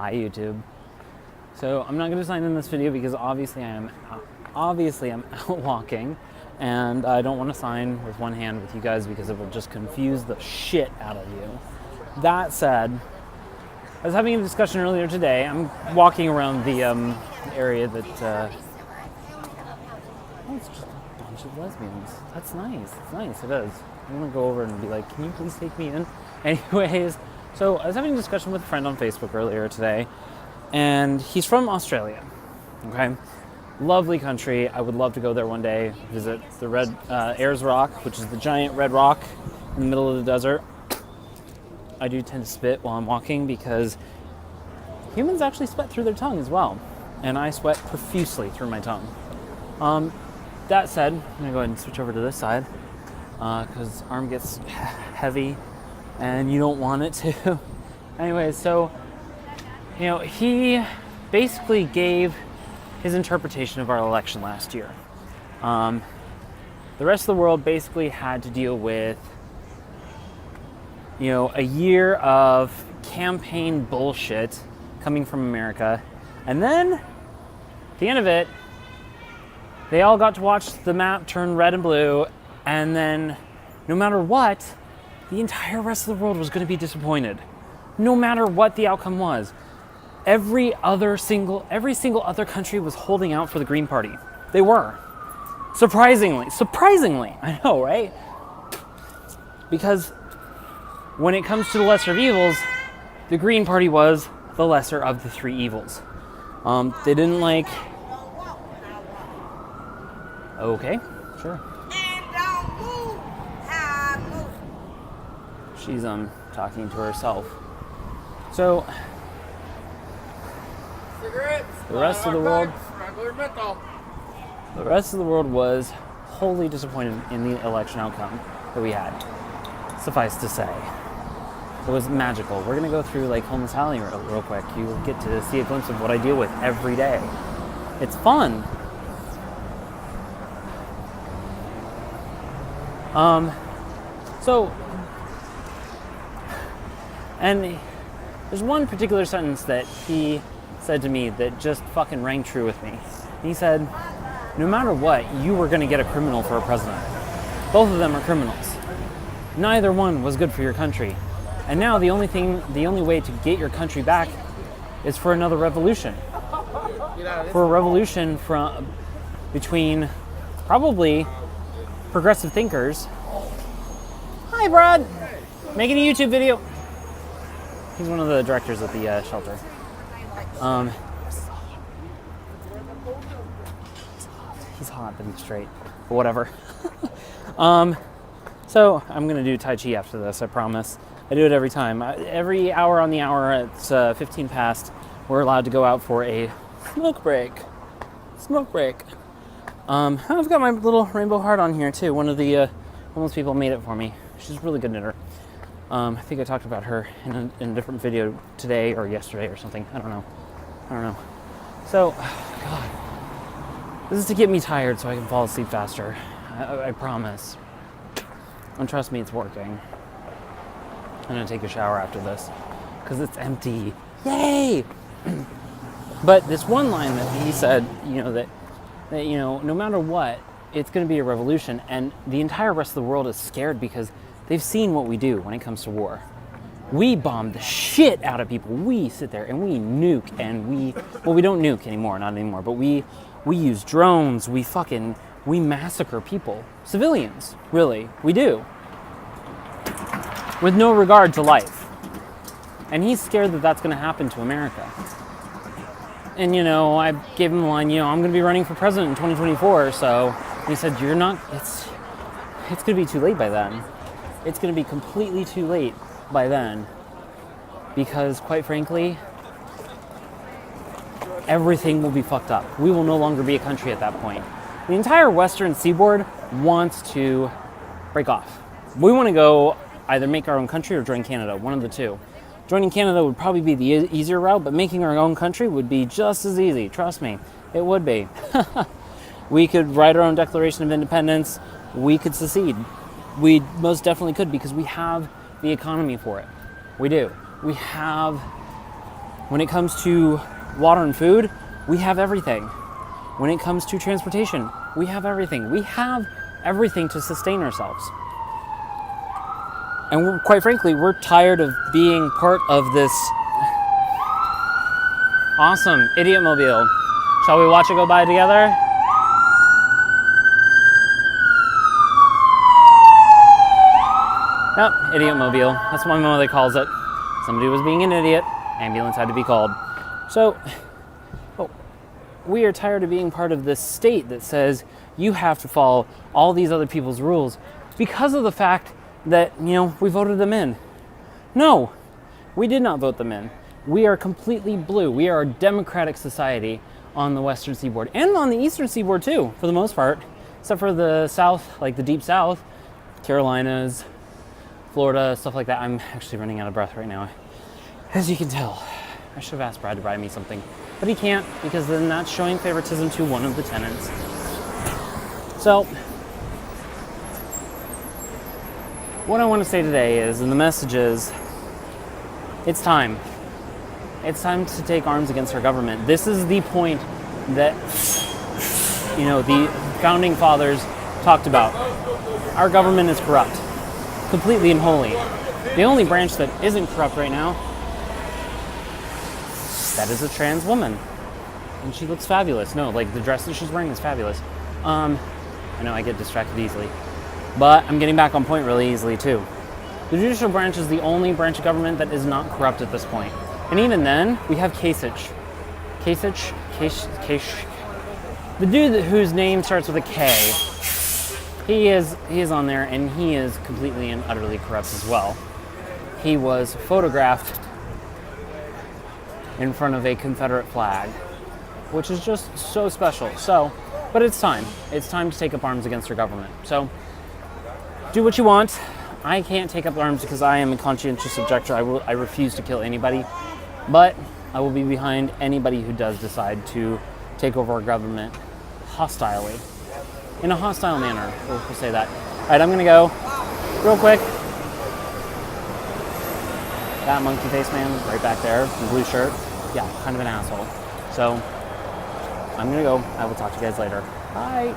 Hi YouTube. So I'm not going to sign in this video because obviously I'm out walking, and I don't want to sign with one hand with you guys because it will just confuse the shit out of you. That said, I was having a discussion earlier today. I'm walking around the area that oh, it's just a bunch of lesbians. That's nice. It's nice. It is. I want to go over and be like, can you please take me in? Anyways, so I was having a discussion with a friend on Facebook earlier today, and he's from Australia. Okay, lovely country. I would love to go there one day, visit the red Ayers Rock, which is the giant red rock in the middle of the desert. I do tend to spit while I'm walking because humans actually sweat through their tongue as well, and I sweat profusely through my tongue. That said, I'm gonna go ahead and switch over to this side because arm gets heavy and you don't want it to. Anyway, so he basically gave his interpretation of our election last year. The rest of the world basically had to deal with a year of campaign bullshit coming from America, and then at the end of it, they all got to watch the map turn red and blue, and then no matter what, the entire rest of the world was going to be disappointed. No matter what the outcome was. Every single other country was holding out for the Green Party. They were. Surprisingly, I know, right? Because when it comes to the lesser of evils, the Green Party was the lesser of the three evils. They didn't like... Okay, sure. And don't move how I move. She's talking to herself. So Cigarettes. the rest of the world was wholly disappointed in the election outcome that we had. Suffice to say, it was magical. We're gonna go through like Homeless Alley real quick. You will get to see a glimpse of what I deal with every day. It's fun. And there's one particular sentence that he said to me that just fucking rang true with me. He said, no matter what, you were going to get a criminal for a president. Both of them are criminals. Neither one was good for your country. And now the only way to get your country back is for another revolution. For a revolution between probably progressive thinkers. Hi, Brad. Making a YouTube video. He's one of the directors at the shelter. He's hot, but he's straight. But whatever. So I'm gonna do Tai Chi after this, I promise. I do it every time. Every hour on the hour, it's 15 past. We're allowed to go out for a smoke break. I've got my little rainbow heart on here too. One of the homeless people made it for me. She's a really good knitter. I think I talked about her in a different video today or yesterday or something. I don't know. So, God, this is to get me tired so I can fall asleep faster. I promise. And trust me, it's working. I'm gonna take a shower after this because it's empty. Yay! But this one line that he said, that no matter what, it's going to be a revolution, and the entire rest of the world is scared because they've seen what we do when it comes to war. We bomb the shit out of people. We sit there and we nuke, and we don't nuke anymore, not anymore, but we use drones, we massacre people. Civilians, really, we do. With no regard to life. And he's scared that that's going to happen to America. And, I gave him the line, I'm going to be running for president in 2024, so he said, you're not, it's going to be too late by then. It's going to be completely too late by then. Because, quite frankly, everything will be fucked up. We will no longer be a country at that point. The entire western seaboard wants to break off. We want to go either make our own country or join Canada, one of the two. Joining Canada would probably be the easier route, but making our own country would be just as easy. Trust me, it would be. We could write our own Declaration of Independence. We could secede. We most definitely could because we have the economy for it. We do. We have When it comes to water and food, we have everything. When it comes to transportation, we have everything. We have everything to sustain ourselves. And quite frankly, we're tired of being part of this awesome idiot mobile. Shall we watch it go by together? Yep, idiot mobile. That's what my mother calls it. Somebody was being an idiot. Ambulance had to be called. So, we are tired of being part of this state that says you have to follow all these other people's rules because of the fact that, we voted them in. No, we did not vote them in. We are completely blue. We are a democratic society on the Western Seaboard and on the Eastern Seaboard too, for the most part, except for the South, like the Deep South, Carolinas, Florida, stuff like that. I'm actually running out of breath right now, as you can tell. I should have asked Brad to buy me something, but he can't because then that's showing favoritism to one of the tenants. So, what I want to say today is, and the message is, it's time. It's time to take arms against our government. This is the point that, the founding fathers talked about. Our government is corrupt, completely and wholly. The only branch that isn't corrupt right now, that is a trans woman. And she looks fabulous. No, like the dress that she's wearing is fabulous. I know I get distracted easily. But I'm getting back on point really easily too. The judicial branch is the only branch of government that is not corrupt at this point. And even then, we have Kasich. The dude whose name starts with a K, he is on there and he is completely and utterly corrupt as well. He was photographed in front of a Confederate flag, which is just so special. So, but it's time. It's time to take up arms against our government. So, do what you want. I can't take up arms because I am a conscientious objector. I refuse to kill anybody, but I will be behind anybody who does decide to take over our government hostilely, in a hostile manner. We'll say that. All right, I'm gonna go real quick. That monkey face man right back there, in blue shirt. Yeah, kind of an asshole. So I'm gonna go. I will talk to you guys later. Bye.